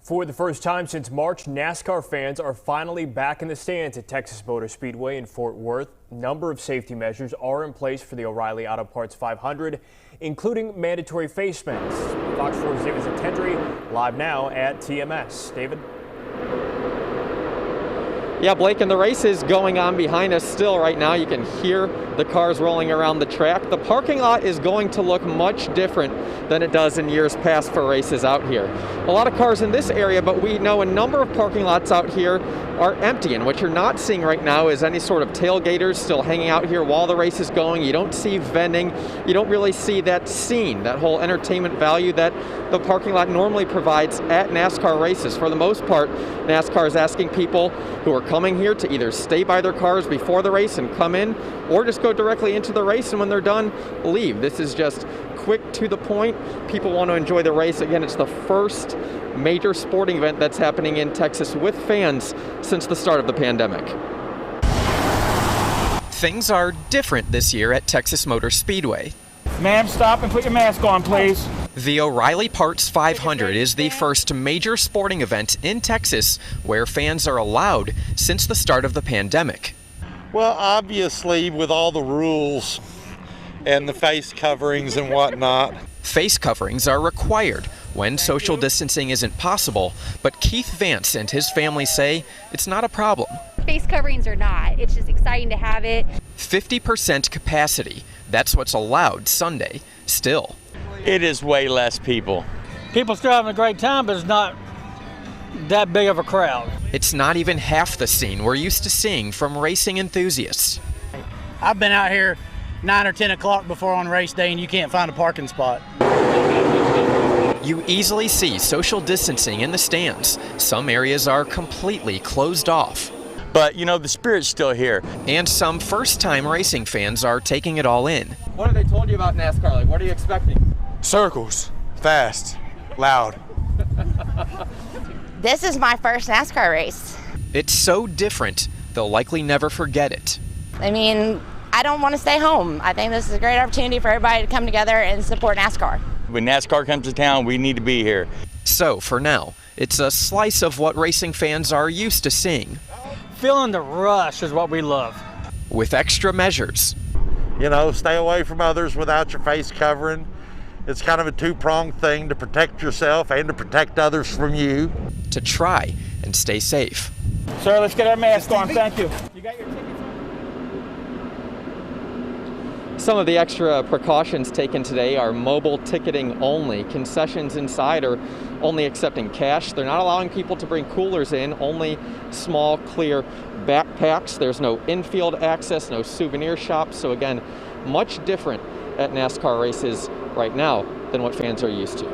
For the first time since March, NASCAR fans are finally back in the stands at Texas Motor Speedway in Fort Worth. A number of safety measures are in place for the O'Reilly Auto Parts 500, including mandatory face masks. Fox 4's David Zetendry live now at TMS. David? Yeah, Blake, and the race is going on behind us still right now. You can hear the cars rolling around the track. The parking lot is going to look much different than it does in years past for races out here. A lot of cars in this area, but we know a number of parking lots out here are empty, and what you're not seeing right now is any sort of tailgaters still hanging out here while the race is going. You don't see vending. You don't really see that scene, that whole entertainment value that the parking lot normally provides at NASCAR races. For the most part, NASCAR is asking people who are coming here to either stay by their cars before the race and come in, or just go directly into the race, and when they're done, leave. This is just quick, to the point. People want to enjoy the race. Again, it's the first major sporting event that's happening in Texas with fans since the start of the pandemic. Things are different this year at Texas Motor Speedway. Ma'am, stop and put your mask on, please. The O'Reilly Parts 500 is the first major sporting event in Texas where fans are allowed since the start of the pandemic. Well, obviously, with all the rules and the face coverings and whatnot. Face coverings are required when social distancing isn't possible, but Keith Vance and his family say it's not a problem. Face coverings are not. It's just exciting to have it. 50% capacity. That's what's allowed Sunday. Still, it is way less people. People still having a great time, but it's not that big of a crowd. It's not even half the scene we're used to seeing from racing enthusiasts. I've been out here 9 or 10 o'clock before on race day, and you can't find a parking spot. You easily see social distancing in the stands. Some areas are completely closed off. But, you know, the spirit's still here. And some first-time racing fans are taking it all in. What have they told you about NASCAR? Like, what are you expecting? Circles, fast, loud. This is my first NASCAR race. It's so different, they'll likely never forget it. I mean, I don't want to stay home. I think this is a great opportunity for everybody to come together and support NASCAR. When NASCAR comes to town, we need to be here. So, for now, it's a slice of what racing fans are used to seeing. Feeling the rush is what we love. With extra measures. You know, stay away from others without your face covering. It's kind of a two-pronged thing to protect yourself and to protect others from you. To try and stay safe. Sir, let's get our mask on. Thank you. You got your tickets? Some of the extra precautions taken today are mobile ticketing only. Concessions inside are only accepting cash. They're not allowing people to bring coolers in, only small, clear backpacks. There's no infield access, no souvenir shops. So again, much different at NASCAR races right now than what fans are used to.